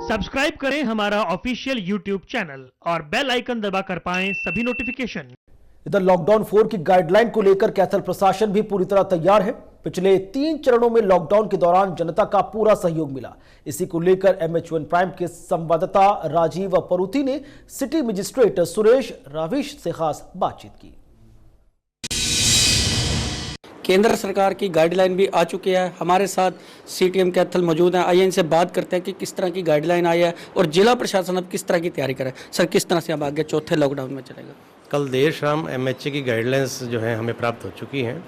Subscribe करें हमारा official YouTube channel और बेल आइकन दबाकर पाएं सभी नोटिफिकेशन। इधर लॉकडाउन 4 की गाइडलाइन को लेकर कैथल प्रशासन भी पूरी तरह तैयार है। पिछले 3 चरणों में लॉकडाउन के दौरान जनता का पूरा सहयोग मिला। इसी को लेकर MH1 प्राइम के संवाददाता राजीव परुथी ने सिटी मजिस्ट्रेट सुरेश राविश से खास बातचीत की। केंद्र सरकार की गाइडलाइन भी आ चुकी है। हमारे साथ CTM कैथल मौजूद हैं। आइए इनसे बात करते हैं कि किस तरह की गाइडलाइन आई है और जिला प्रशासन अब किस तरह की तैयारी करे। सर, किस तरह से अब आगे चौथे लॉकडाउन में चलेगा? कल देर शाम MHA की गाइडलाइंस जो है हमें प्राप्त हो चुकी हैं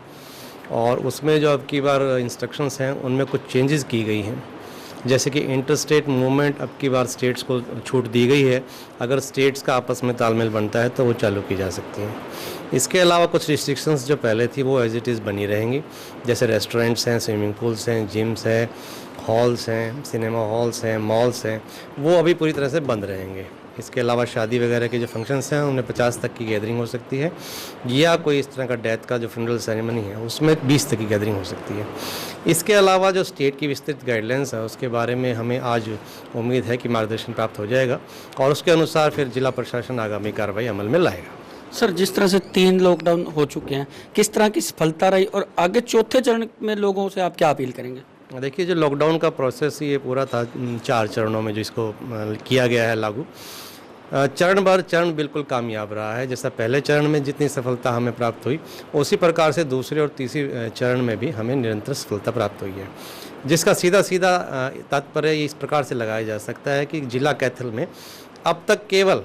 और उसमें जो अब की बार इंस्ट्रक्शंस हैं उनमें कुछ चेंजेस की गई हैं। जैसे कि इंटर स्टेट मूवमेंट अब की बार स्टेट्स को छूट दी गई है। अगर स्टेट्स का आपस में तालमेल बनता है तो वो चालू की जा सकती हैं। इसके अलावा कुछ रिस्ट्रिक्शंस जो पहले थी वो एज इट इज़ बनी रहेंगी। जैसे रेस्टोरेंट्स हैं, स्विमिंग पूल्स हैं, जिम्स हैं, हॉल्स हैं, सिनेमा हॉल्स हैं, मॉल्स हैं, वो अभी पूरी तरह से बंद रहेंगे। इसके अलावा शादी वगैरह के जो फंक्शंस हैं उनमें 50 तक की गैदरिंग हो सकती है, या कोई इस तरह का डेथ का जो फ्यूनरल सेरेमनी है उसमें 20 तक की गैदरिंग हो सकती है। इसके अलावा जो स्टेट की विस्तृत गाइडलाइंस है उसके बारे में हमें आज उम्मीद है कि मार्गदर्शन प्राप्त हो जाएगा और उसके अनुसार फिर जिला प्रशासन आगामी कार्रवाई अमल में लाएगा। सर, जिस तरह से 3 लॉकडाउन हो चुके हैं, किस तरह की सफलता रही और आगे चौथे चरण में लोगों से आप क्या अपील करेंगे? देखिए, जो लॉकडाउन का प्रोसेस ये पूरा था 4 चरणों में जो इसको किया गया है लागू, चरण भर चरण बिल्कुल कामयाब रहा है। जैसा पहले चरण में जितनी सफलता हमें प्राप्त हुई उसी प्रकार से दूसरे और तीसरे चरण में भी हमें निरंतर सफलता प्राप्त हुई है, जिसका सीधा तात्पर्य इस प्रकार से लगाया जा सकता है कि जिला कैथल में अब तक केवल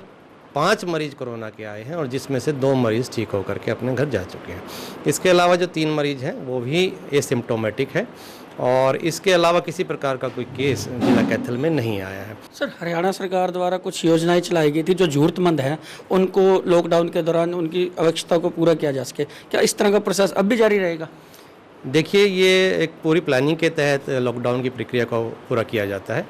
5 मरीज कोरोना के आए हैं और जिसमें से 2 मरीज ठीक होकर के अपने घर जा चुके हैं। इसके अलावा जो 3 मरीज हैं वो भी एसिम्प्टोमेटिक है और इसके अलावा किसी प्रकार का कोई केस जिला कैथल में नहीं आया है। सर, हरियाणा सरकार द्वारा कुछ योजनाएं चलाई गई थी जो ज़रूरतमंद हैं उनको लॉकडाउन के दौरान उनकी आवश्यकता को पूरा किया जा सके। क्या इस तरह का प्रोसेस अब भी जारी रहेगा? देखिए, ये एक पूरी प्लानिंग के तहत लॉकडाउन की प्रक्रिया को पूरा किया जाता है।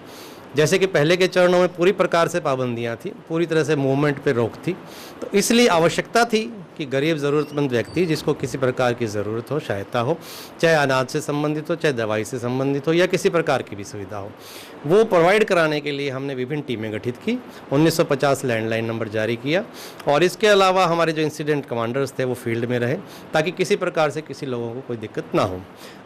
जैसे कि पहले के चरणों में पूरी प्रकार से पाबंदियां थी, पूरी तरह से मूवमेंट पे रोक थी, तो इसलिए आवश्यकता थी कि गरीब ज़रूरतमंद व्यक्ति जिसको किसी प्रकार की ज़रूरत हो, सहायता हो, चाहे अनाज से संबंधित हो, चाहे दवाई से संबंधित हो या किसी प्रकार की भी सुविधा हो, वो प्रोवाइड कराने के लिए हमने विभिन्न टीमें गठित की। 1950 लैंडलाइन नंबर जारी किया और इसके अलावा हमारे जो इंसिडेंट कमांडर्स थे वो फील्ड में रहे ताकि किसी प्रकार से किसी लोगों को कोई दिक्कत ना हो।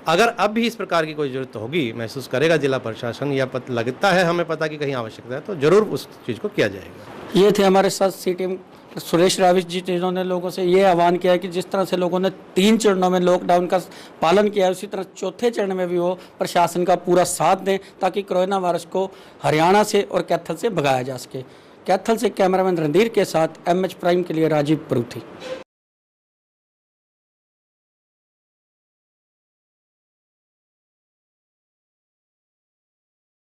अगर अब भी इस प्रकार की कोई ज़रूरत होगी, महसूस करेगा जिला प्रशासन या लगता है हमें पता कि कहीं आवश्यकता है, तो ज़रूर उस चीज़ को किया जाएगा। ये थे हमारे साथ CTM सुरेश राविश जी, जिन्होंने लोगों से ये आह्वान किया है कि जिस तरह से लोगों ने 3 चरणों में लॉकडाउन का पालन किया है उसी तरह चौथे चरण में भी वो प्रशासन का पूरा साथ दें ताकि कोरोना वायरस को हरियाणा से और कैथल से भगाया जा सके। कैथल से कैमरामैन रणधीर के साथ MH प्राइम के लिए राजीव परुथी।